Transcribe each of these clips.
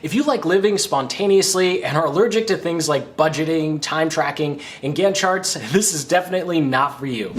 If you like living spontaneously and are allergic to things like budgeting, time tracking, and Gantt charts, this is definitely not for you.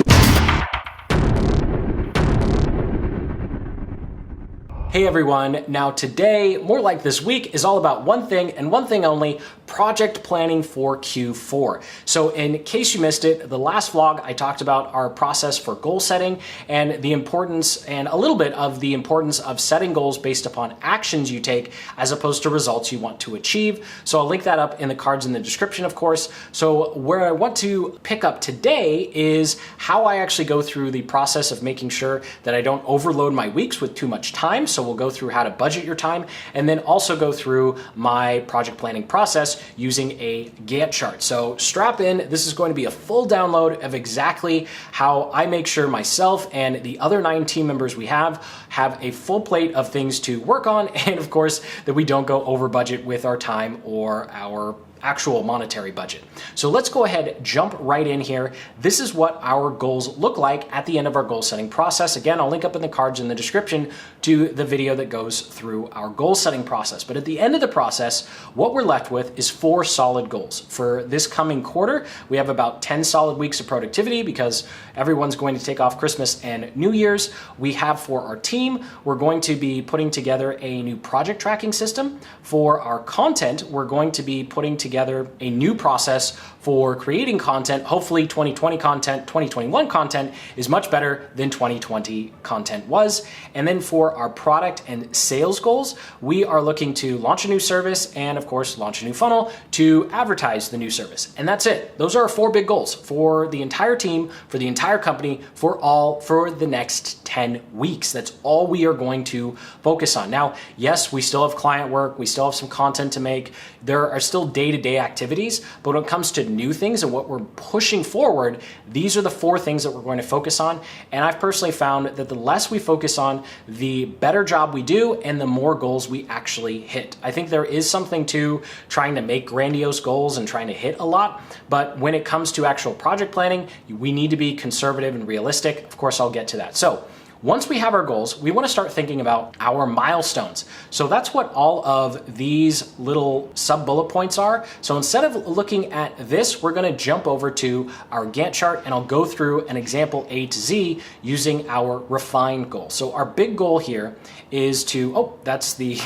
Hey everyone, now today, more like this week, is all about one thing and one thing only: project planning for Q4. So in case you missed it, the last vlog I talked about our process for goal setting and the importance, and a little bit of the importance of setting goals based upon actions you take as opposed to results you want to achieve. So I'll link that up in the cards in the description, of course. So where I want to pick up today is how I actually go through the process of making sure that I don't overload my weeks with too much time. So we'll go through how to budget your time, and then also go through my project planning process using a Gantt chart. So strap in, this is going to be a full download of exactly how I make sure myself and the other 9 team members we have a full plate of things to work on, and of course that we don't go over budget with our time or our actual monetary budget. So let's go ahead, jump right in here. This is what our goals look like at the end of our goal setting process. Again, I'll link up in the cards in the description to the video that goes through our goal setting process. But at the end of the process, what we're left with is 4 solid goals. For this coming quarter, we have about 10 solid weeks of productivity because everyone's going to take off Christmas and New Year's. We have for our team, we're going to be putting together a new project tracking system. For our content, we're going to be putting together a new process for creating content. Hopefully 2020 content, 2021 content is much better than 2020 content was. And then for our product and sales goals, we are looking to launch a new service and of course launch a new funnel to advertise the new service. And that's it. Those are our 4 big goals for the entire team, for the entire company, for the next 10 weeks. That's all we are going to focus on. Now, yes, we still have client work, we still have some content to make. There are still day-to-day activities, but when it comes to new things and what we're pushing forward, these are the 4 things that we're going to focus on. And I've personally found that the less we focus on, the better job we do and the more goals we actually hit. I think there is something to trying to make grandiose goals and trying to hit a lot, but when it comes to actual project planning, we need to be conservative and realistic. Of course, I'll get to that. So once we have our goals, we want to start thinking about our milestones. So that's what all of these little sub-bullet points are. So instead of looking at this, we're going to jump over to our Gantt chart and I'll go through an example A to Z using our refined goal. So our big goal here is to, that's the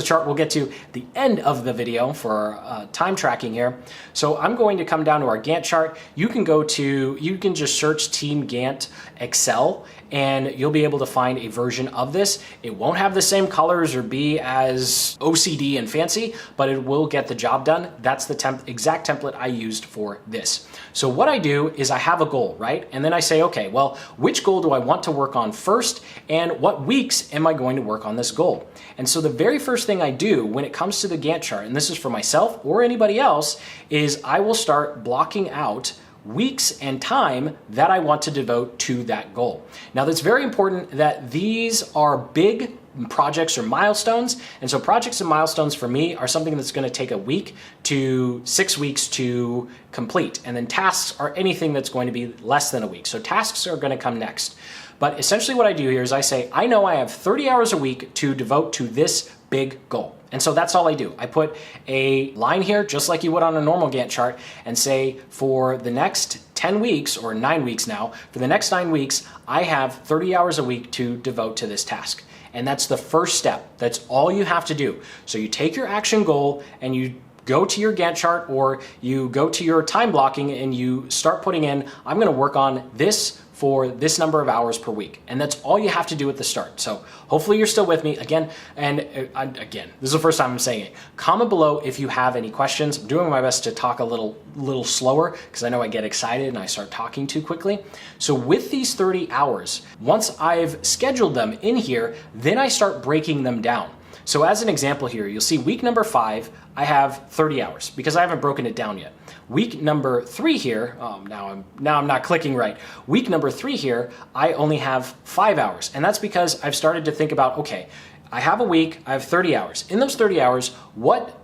chart we'll get to at the end of the video for time tracking here. So I'm going to come down to our Gantt chart. You can just search Team Gantt Excel and you'll be able to find a version of this. It won't have the same colors or be as OCD and fancy, but it will get the job done. That's the exact template I used for this. So what I do is I have a goal, right? And then I say, okay, well, which goal do I want to work on first? And what weeks am I going to work on this goal? And so the very first thing I do when it comes to the Gantt chart, and this is for myself or anybody else, is I will start blocking out weeks and time that I want to devote to that goal. Now that's very important that these are big projects or milestones. And so projects and milestones for me are something that's going to take a week to 6 weeks to complete. And then tasks are anything that's going to be less than a week. So tasks are going to come next. But essentially what I do here is I say, I know I have 30 hours a week to devote to this big goal. And so that's all I do. I put a line here, just like you would on a normal Gantt chart, and say for the next 10 weeks, or 9 weeks now, for the next 9 weeks, I have 30 hours a week to devote to this task. And that's the first step. That's all you have to do. So you take your action goal and you go to your Gantt chart, or you go to your time blocking and you start putting in, I'm going to work on this for this number of hours per week. And that's all you have to do at the start. So hopefully you're still with me again. And again, this is the first time I'm saying it. Comment below if you have any questions. I'm doing my best to talk a little slower because I know I get excited and I start talking too quickly. So with these 30 hours, once I've scheduled them in here, then I start breaking them down. So as an example here, you'll see week number 5, I have 30 hours because I haven't broken it down yet. Week number 3 here, now I'm not clicking right. Week number 3 here, I only have 5 hours. And that's because I've started to think about, okay, I have a week, I have 30 hours. In those 30 hours, what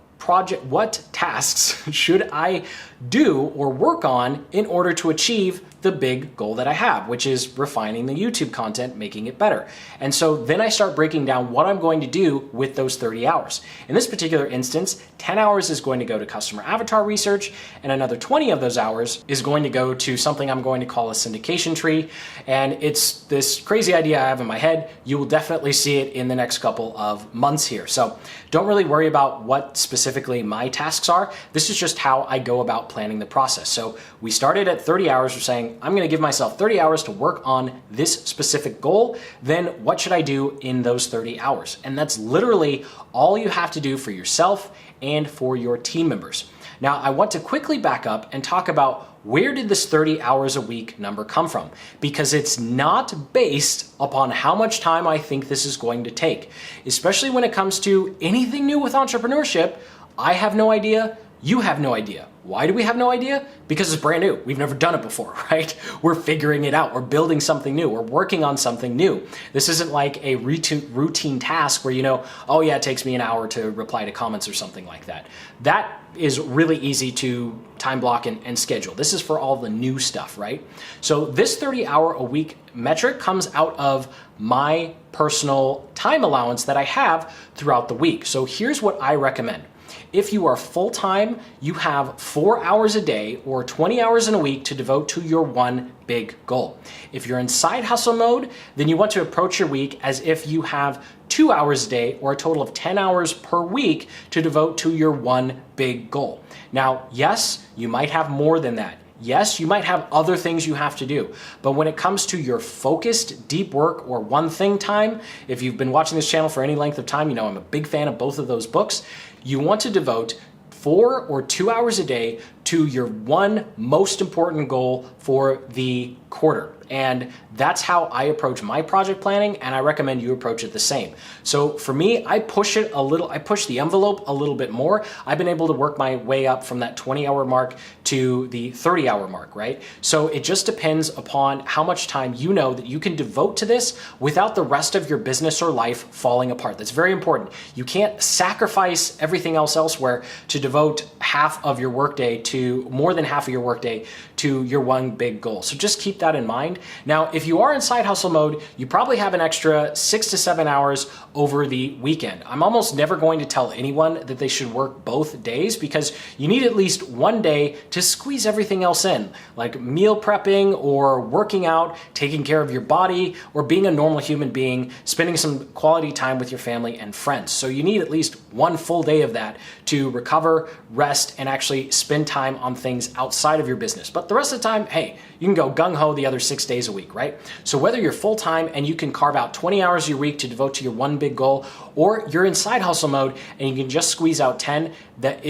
tasks should I do or work on in order to achieve the big goal that I have, which is refining the YouTube content, making it better. And so then I start breaking down what I'm going to do with those 30 hours. In this particular instance, 10 hours is going to go to customer avatar research, and another 20 of those hours is going to go to something I'm going to call a syndication tree. And it's this crazy idea I have in my head. You will definitely see it in the next couple of months here. So don't really worry about what specifically my tasks are. This is just how I go about planning the process. So we started at 30 hours. We're saying, I'm going to give myself 30 hours to work on this specific goal. Then what should I do in those 30 hours? And that's literally all you have to do for yourself and for your team members. Now, I want to quickly back up and talk about where did this 30 hours a week number come from? Because it's not based upon how much time I think this is going to take. Especially when it comes to anything new with entrepreneurship, I have no idea, you have no idea. Why do we have no idea? Because it's brand new. We've never done it before, right? We're figuring it out. We're building something new. We're working on something new. This isn't like a routine task where you know, oh yeah, it takes me an hour to reply to comments or something like that. That is really easy to time block and schedule. This is for all the new stuff, right? So this 30-hour a week metric comes out of my personal time allowance that I have throughout the week. So here's what I recommend. If you are full-time, you have 4 hours a day or 20 hours in a week to devote to your one big goal. If you're in side hustle mode, then you want to approach your week as if you have 2 hours a day or a total of 10 hours per week to devote to your one big goal. Now, yes, you might have more than that. Yes, you might have other things you have to do, but when it comes to your focused deep work or one thing time, if you've been watching this channel for any length of time, you know I'm a big fan of both of those books. You want to devote 4 or 2 hours a day to your one most important goal for the quarter. And that's how I approach my project planning, and I recommend you approach it the same. So for me, I push the envelope a little bit more. I've been able to work my way up from that 20-hour mark to the 30-hour mark, right? So it just depends upon how much time you know that you can devote to this without the rest of your business or life falling apart. That's very important. You can't sacrifice everything else elsewhere to devote half of your workday to more than half of your workday to your one big goal. So just keep that in mind. Now, if you are in side hustle mode, you probably have an extra 6 to 7 hours over the weekend. I'm almost never going to tell anyone that they should work both days because you need at least one day to squeeze everything else in, like meal prepping or working out, taking care of your body, or being a normal human being, spending some quality time with your family and friends. So you need at least one full day of that to recover, rest, and actually spend time on things outside of your business. But the rest of the time, hey, you can go gung-ho the other 6 days a week, right? So whether you're full-time and you can carve out 20 hours of your week to devote to your one big goal, or you're in side hustle mode and you can just squeeze out 10, that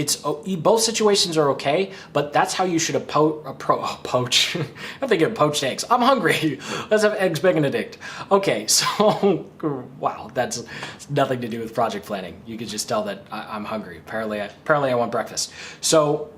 both situations are okay, but that's how you should poach. I'm thinking of poached eggs. I'm hungry. Let's have eggs Benedict. Okay, so wow, that's nothing to do with project planning. You could just tell that I'm hungry. Apparently I want breakfast. So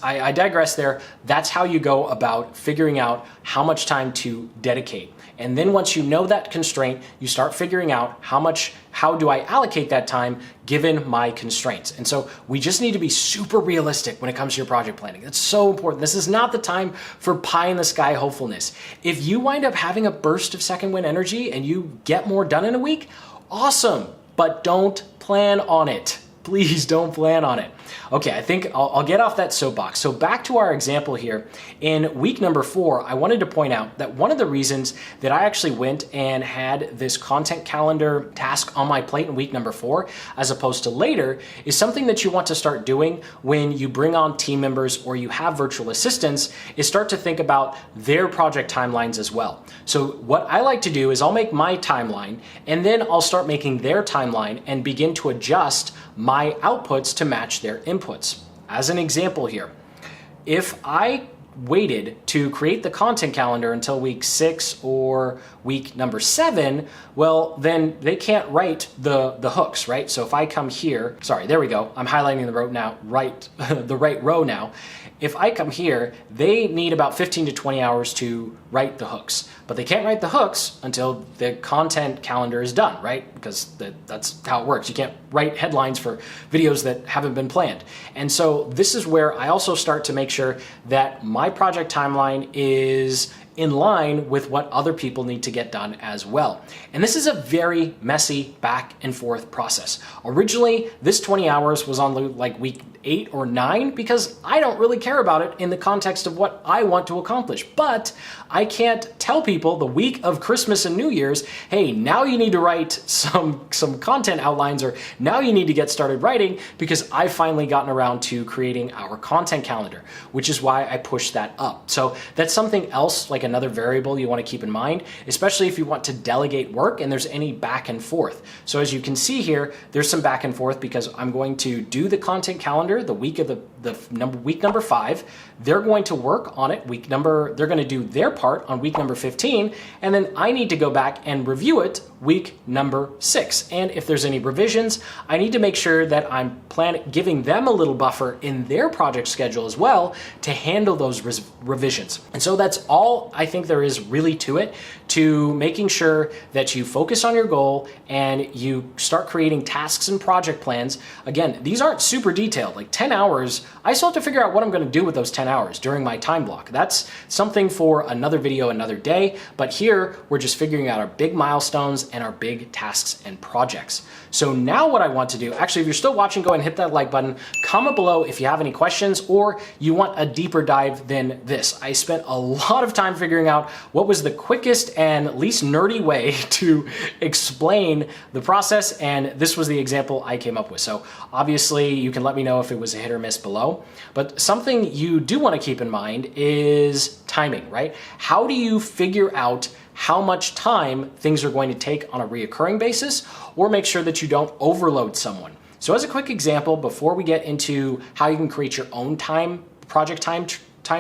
I digress there. That's how you go about figuring out how much time to dedicate. And then once you know that constraint, you start figuring out how do I allocate that time given my constraints. And so we just need to be super realistic when it comes to your project planning. That's so important. This is not the time for pie in the sky hopefulness. If you wind up having a burst of second wind energy and you get more done in a week, awesome, but don't plan on it. Please don't plan on it. Okay, I think I'll get off that soapbox. So back to our example here. In week number 4, I wanted to point out that one of the reasons that I actually went and had this content calendar task on my plate in week number 4, as opposed to later, is something that you want to start doing when you bring on team members or you have virtual assistants, is start to think about their project timelines as well. So what I like to do is I'll make my timeline and then I'll start making their timeline and begin to adjust my outputs to match their inputs. As an example here, if I waited to create the content calendar until week 6 or week number 7, well, then they can't write the hooks, right? So if I come here, sorry, there we go. I'm highlighting the row now, the right row now. If I come here, they need about 15 to 20 hours to write the hooks. but they can't write the hooks until the content calendar is done, right? Because that's how it works. You can't write headlines for videos that haven't been planned. And so this is where I also start to make sure that my project timeline is in line with what other people need to get done as well. And this is a very messy back and forth process. Originally, this 20 hours was on like week 8 or 9 because I don't really care about it in the context of what I want to accomplish. But I can't tell people the week of Christmas and New Year's, hey, now you need to write some content outlines, or now you need to get started writing, because I've finally gotten around to creating our content calendar, which is why I pushed that up. So that's something else, like another variable you want to keep in mind, especially if you want to delegate work and there's any back and forth. So as you can see here, there's some back and forth because I'm going to do the content calendar the week of week number 5. They're going to work on it they're going to do their part on week number 15, and then I need to go back and review it week number 6. And if there's any revisions, I need to make sure that I'm giving them a little buffer in their project schedule as well to handle those revisions. And so that's all I think there is really to it, to making sure that you focus on your goal and you start creating tasks and project plans. Again, these aren't super detailed, like 10 hours. I still have to figure out what I'm going to do with those 10 hours during my time block. That's something for another video, another day. But here we're just figuring out our big milestones and our big tasks and projects. So now what I want to do, actually, if you're still watching, go ahead and hit that like button. Comment below if you have any questions or you want a deeper dive than this. I spent a lot of time figuring out what was the quickest and least nerdy way to explain the process, and this was the example I came up with. So obviously you can let me know if it was a hit or miss below, but something you do want to keep in mind is timing, right? How do you figure out how much time things are going to take on a reoccurring basis, or make sure that you don't overload someone? So as a quick example, before we get into how you can create your own project time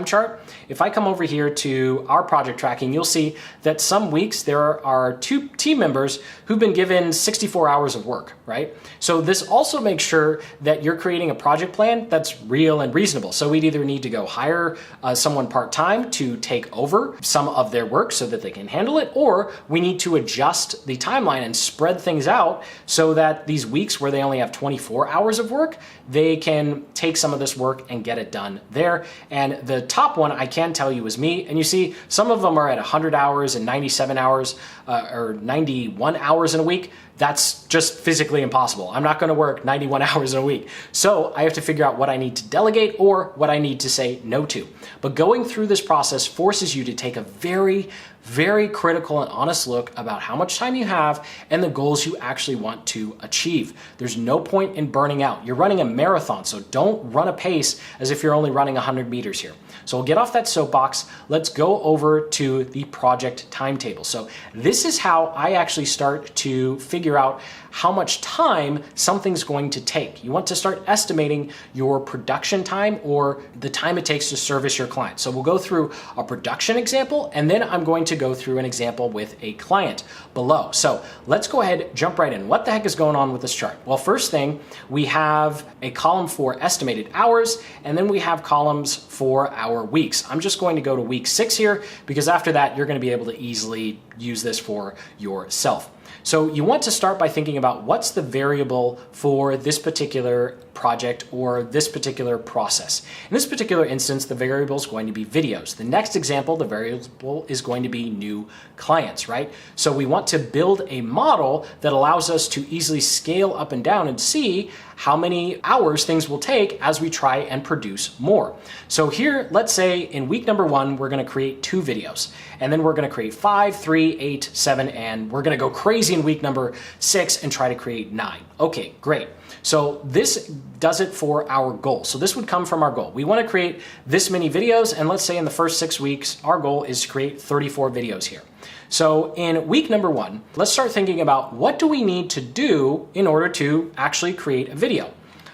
chart, if I come over here to our project tracking, you'll see that some weeks there are 2 team members who've been given 64 hours of work, right? So this also makes sure that you're creating a project plan that's real and reasonable. So we'd either need to go hire someone part-time to take over some of their work so that they can handle it, or we need to adjust the timeline and spread things out so that these weeks where they only have 24 hours of work, they can take some of this work and get it done there. And the top one I can tell you is me, and you see some of them are at 100 hours and 97 hours or 91 hours in a week. That's just physically impossible. I'm not going to work 91 hours in a week. So I have to figure out what I need to delegate or what I need to say no to. But going through this process forces you to take a very, very critical and honest look about how much time you have and the goals you actually want to achieve. There's no point in burning out. You're running a marathon, so don't run a pace as if you're only running 100 meters here. So we'll get off that soapbox. Let's go over to the project timetable. So this is how I actually start to figure out how much time something's going to take. You want to start estimating your production time, or the time it takes to service your client. So we'll go through a production example, and then I'm going to go through an example with a client below. So let's go ahead, jump right in. What the heck is going on with this chart? Well, first thing, we have a column for estimated hours, and then we have columns for our weeks. I'm just going to go to week 6 here, because after that, you're going to be able to easily use this for yourself. So you want to start by thinking about what's the variable for this particular project or this particular process. In this particular instance, the variable is going to be videos. The next example, the variable is going to be new clients, right? So we want to build a model that allows us to easily scale up and down and see how many hours things will take as we try and produce more. So here, let's say in week number 1, we're going to create 2 videos, and then we're going to create 5, 3, 8, 7, and we're going to go crazy in week number 6 and try to create 9. Okay, great. So this does it for our goal. So this would come from our goal. We want to create this many videos, and let's say in the first 6 weeks, our goal is to create 34 videos here. So in week number 1, let's start thinking about what do we need to do in order to actually create a video.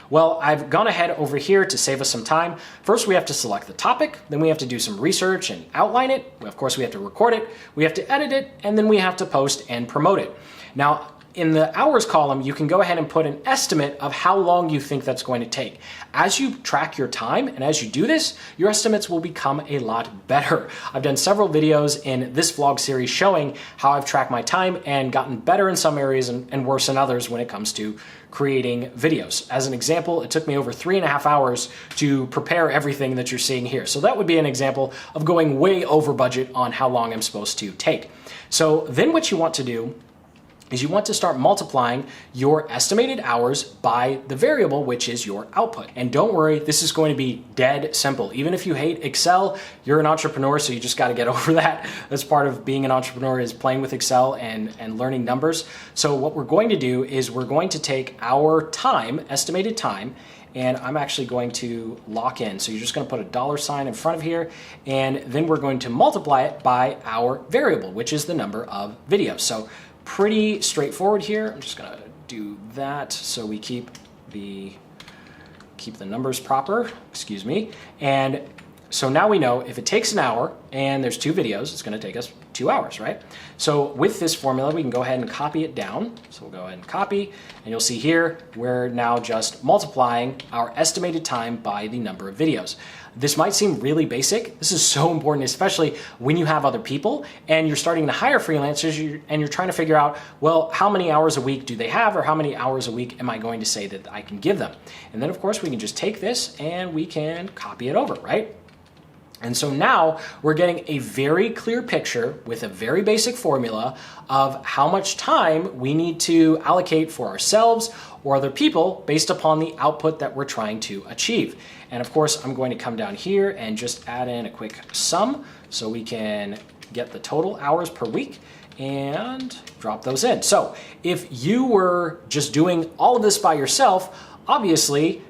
Well, I've gone ahead over here to save us some time. First, we have to select the topic, then we have to do some research and outline it. Of course, we have to record it, we have to edit it, and then we have to post and promote it. Now, in the hours column, you can go ahead and put an estimate of how long you think that's going to take. As you track your time and as you do this, your estimates will become a lot better. I've done several videos in this vlog series showing how I've tracked my time and gotten better in some areas and worse in others when it comes to creating videos. As an example, it took me over 3.5 hours to prepare everything that you're seeing here. So that would be an example of going way over budget on how long I'm supposed to take. So then what you want to do is you want to start multiplying your estimated hours by the variable, which is your output. And don't worry, this is going to be dead simple. Even if you hate Excel, you're an entrepreneur, so you just got to get over that. That's part of being an entrepreneur, is playing with Excel and learning numbers. So what we're going to do is we're going to take our time, estimated time, and I'm actually going to lock in. So you're just going to put a $sign in front of here, and then we're going to multiply it by our variable, which is the number of videos. So pretty straightforward here. I'm just gonna do that so we keep the numbers proper, excuse me. And so now we know if it takes an hour and there's 2 videos, it's gonna take us 2 hours, right? So with this formula, we can go ahead and copy it down. So we'll go ahead and copy, and you'll see here, we're now just multiplying our estimated time by the number of videos. This might seem really basic. This is so important, especially when you have other people and you're starting to hire freelancers and you're trying to figure out, well, how many hours a week do they have, or how many hours a week am I going to say that I can give them? And then of course we can just take this and we can copy it over, right? And so now we're getting a very clear picture with a very basic formula of how much time we need to allocate for ourselves or other people based upon the output that we're trying to achieve. And of course, I'm going to come down here and just add in a quick sum so we can get the total hours per week and drop those in. So if you were just doing all of this by yourself, obviously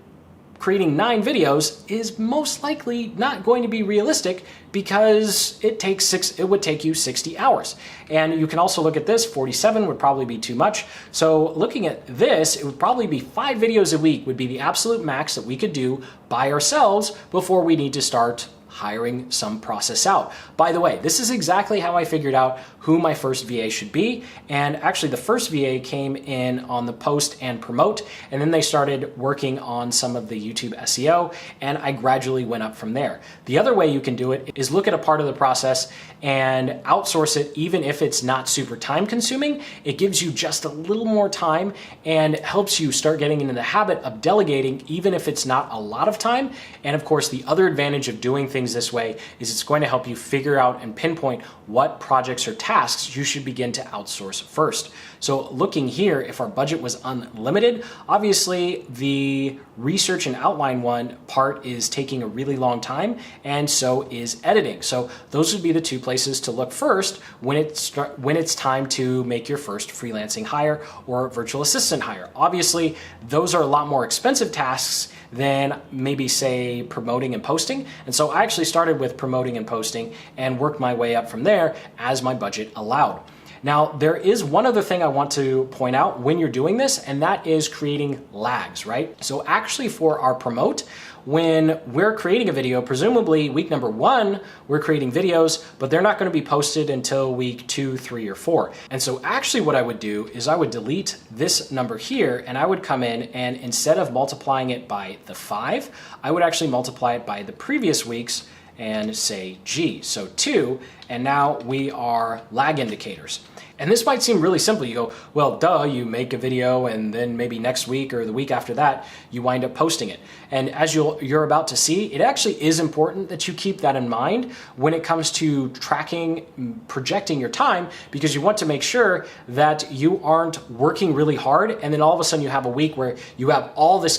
creating 9 videos is most likely not going to be realistic because it would take you 60 hours. And you can also look at this, 47 would probably be too much. So looking at this, it would probably be 5 videos a week would be the absolute max that we could do by ourselves before we need to start hiring some process out. By the way, this is exactly how I figured out who my first VA should be. And actually the first VA came in on the post and promote, and then they started working on some of the YouTube SEO, and I gradually went up from there. The other way you can do it is look at a part of the process and outsource it, even if it's not super time consuming. It gives you just a little more time and helps you start getting into the habit of delegating, even if it's not a lot of time. And of course, the other advantage of doing things this way is it's going to help you figure out and pinpoint what projects or tasks you should begin to outsource first. So looking here, if our budget was unlimited, obviously the research and outline one part is taking a really long time, and so is editing. So those would be the 2 places to look first when it's time to make your first freelancing hire or virtual assistant hire. Obviously, those are a lot more expensive tasks than maybe say promoting and posting. And so I actually started with promoting and posting and worked my way up from there as my budget allowed. Now, there is one other thing I want to point out when you're doing this, and that is creating lags, right? So actually for our promote, when we're creating a video, presumably week number 1, we're creating videos, but they're not going to be posted until week 2, 3, or 4. And so actually what I would do is I would delete this number here, and I would come in and instead of multiplying it by the 5, I would actually multiply it by the previous weeks and say G, so 2, and now we are lag indicators. And this might seem really simple. You go, well, duh, you make a video and then maybe next week or the week after that, you wind up posting it. And as you're about to see, it actually is important that you keep that in mind when it comes to tracking, projecting your time, because you want to make sure that you aren't working really hard and then all of a sudden you have a week where you have all this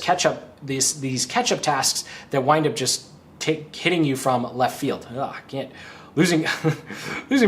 these catch-up tasks that wind up just hitting you from left field. I can't. Losing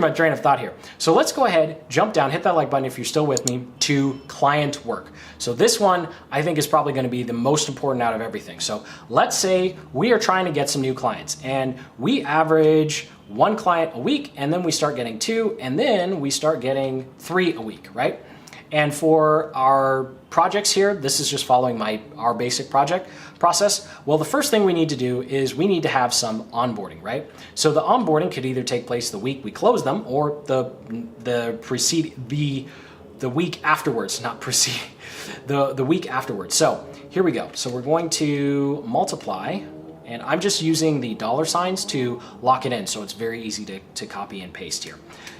my train of thought here. So let's go ahead, jump down, hit that like button if you're still with me, to client work. So this one I think is probably going to be the most important out of everything. So let's say we are trying to get some new clients and we average 1 client a week, and then we start getting 2, and then we start getting 3 a week, right? And for our projects here, this is just following our basic project process. Well, the first thing we need to do is we need to have some onboarding, right? So the onboarding could either take place the week we close them or the the week afterwards, not preceding, the week afterwards. So here we go. So we're going to multiply, and I'm just using the dollar signs to lock it in, so it's very easy to copy and paste here.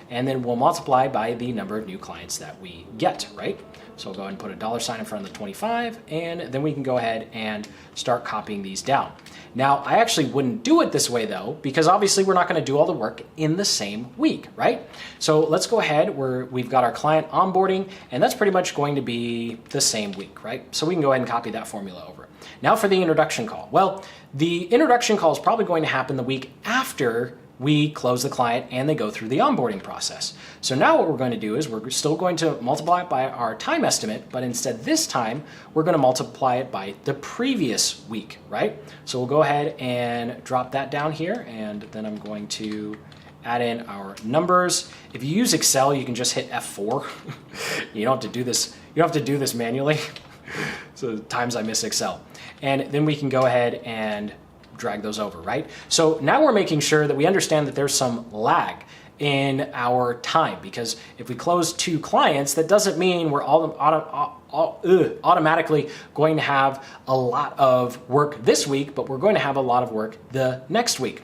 And then we'll multiply by the number of new clients that we get, right? So we'll go ahead and put a dollar sign in front of the 25, and then we can go ahead and start copying these down. Now, I actually wouldn't do it this way though, because obviously we're not gonna do all the work in the same week, right? So let's go ahead, we've got our client onboarding, and that's pretty much going to be the same week, right? So we can go ahead and copy that formula over. Now for the introduction call. Well, the introduction call is probably going to happen the week after we close the client and they go through the onboarding process. So now what we're going to do is we're still going to multiply it by our time estimate, but instead this time we're going to multiply it by the previous week, right? So we'll go ahead and drop that down here, and then I'm going to add in our numbers. If you use Excel, you can just hit F4. You don't have to do this. You don't have to do this manually. So times I miss Excel. And then we can go ahead and drag those over, right? So now we're making sure that we understand that there's some lag in our time, because if we close 2 clients, that doesn't mean we're automatically going to have a lot of work this week, but we're going to have a lot of work the next week.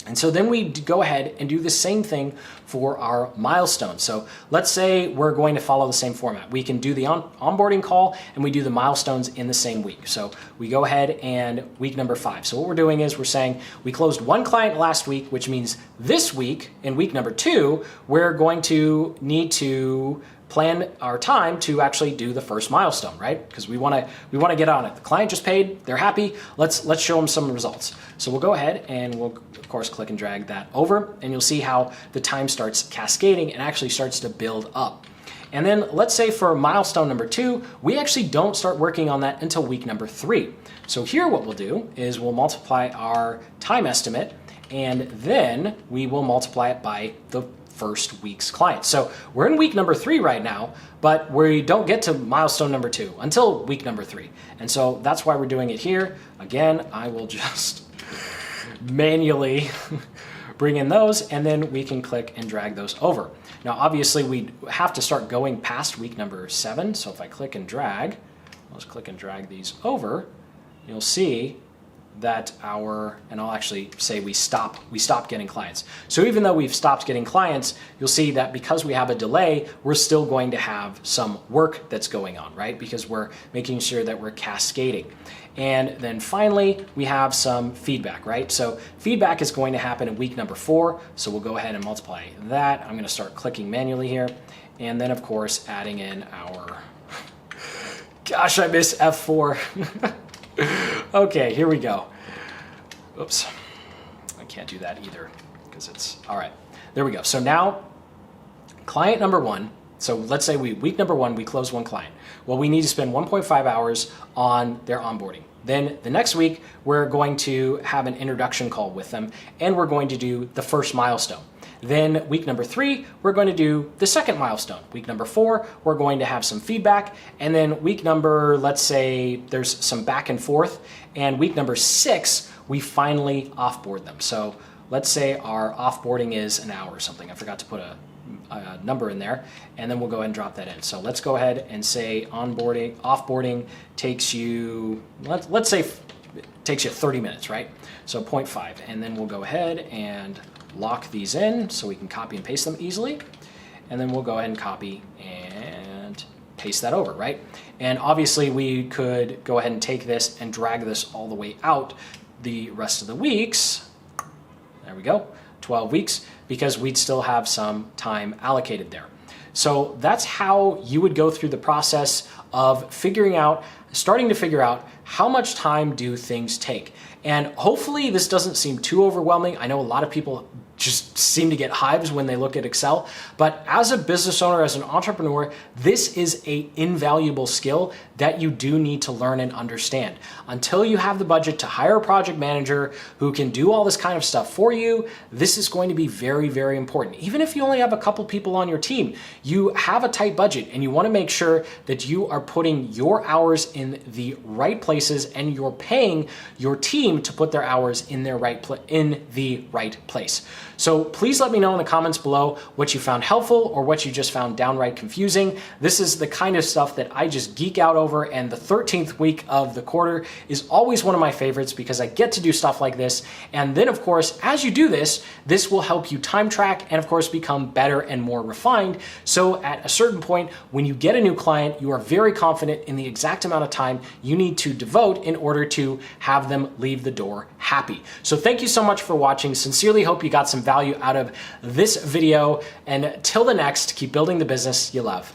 And so then we go ahead and do the same thing for our milestones. So let's say we're going to follow the same format. We can do the onboarding call and we do the milestones in the same week. So we go ahead and week number 5. So what we're doing is we're saying we closed 1 client last week, which means this week in week number 2, we're going to need to plan our time to actually do the first milestone, right? Because we want to get on it. The client just paid, they're happy. Let's show them some results. So we'll go ahead and we'll of course click and drag that over, and you'll see how the time starts cascading and actually starts to build up. And then let's say for milestone number 2, we actually don't start working on that until week number 3. So here what we'll do is we'll multiply our time estimate, and then we will multiply it by the first week's client. So we're in week number 3 right now, but we don't get to milestone number 2 until week number 3. And so that's why we're doing it here. Again, I will just manually bring in those, and then we can click and drag those over. Now, obviously we have to start going past week number 7. So if I click and drag, let's click and drag these over, you'll see that and I'll actually say we stop getting clients. So even though we've stopped getting clients, you'll see that because we have a delay, we're still going to have some work that's going on, right? Because we're making sure that we're cascading. And then finally, we have some feedback, right? So feedback is going to happen in week number 4. So we'll go ahead and multiply that. I'm going to start clicking manually here. And then of course, adding in our, gosh, I miss F4. Okay, here we go. Oops, I can't do that either because it's, all right, there we go. So now client number 1, so let's say week number 1, we close 1 client. Well, we need to spend 1.5 hours on their onboarding. Then the next week, we're going to have an introduction call with them, and we're going to do the first milestone. Then week number 3, we're going to do the second milestone. Week number 4, we're going to have some feedback. And then week number, let's say there's some back and forth. And week number 6, we finally offboard them. So let's say our offboarding is an hour or something. I forgot to put a number in there. And then we'll go ahead and drop that in. So let's go ahead and say offboarding takes you, let's say it takes you 30 minutes, right? So 0.5. And then we'll go ahead and lock these in so we can copy and paste them easily. And then we'll go ahead and copy and paste that over, right? And obviously we could go ahead and take this and drag this all the way out the rest of the weeks. There we go, 12 weeks, because we'd still have some time allocated there. So that's how you would go through the process of starting to figure out how much time do things take. And hopefully this doesn't seem too overwhelming. I know a lot of people just seem to get hives when they look at Excel, but as a business owner, as an entrepreneur, this is an invaluable skill that you do need to learn and understand. Until you have the budget to hire a project manager who can do all this kind of stuff for you, this is going to be very, very important. Even if you only have a couple people on your team, you have a tight budget and you want to make sure that you are putting your hours in the right places and you're paying your team to put their hours in the right place. So please let me know in the comments below what you found helpful or what you just found downright confusing. This is the kind of stuff that I just geek out over, and the 13th week of the quarter is always one of my favorites because I get to do stuff like this. And then of course, as you do this, this will help you time track and of course become better and more refined. So at a certain point, when you get a new client, you are very confident in the exact amount of time you need to devote in order to have them leave the door happy. So thank you so much for watching. Sincerely hope you got some value out of this video, and till the next, keep building the business you love.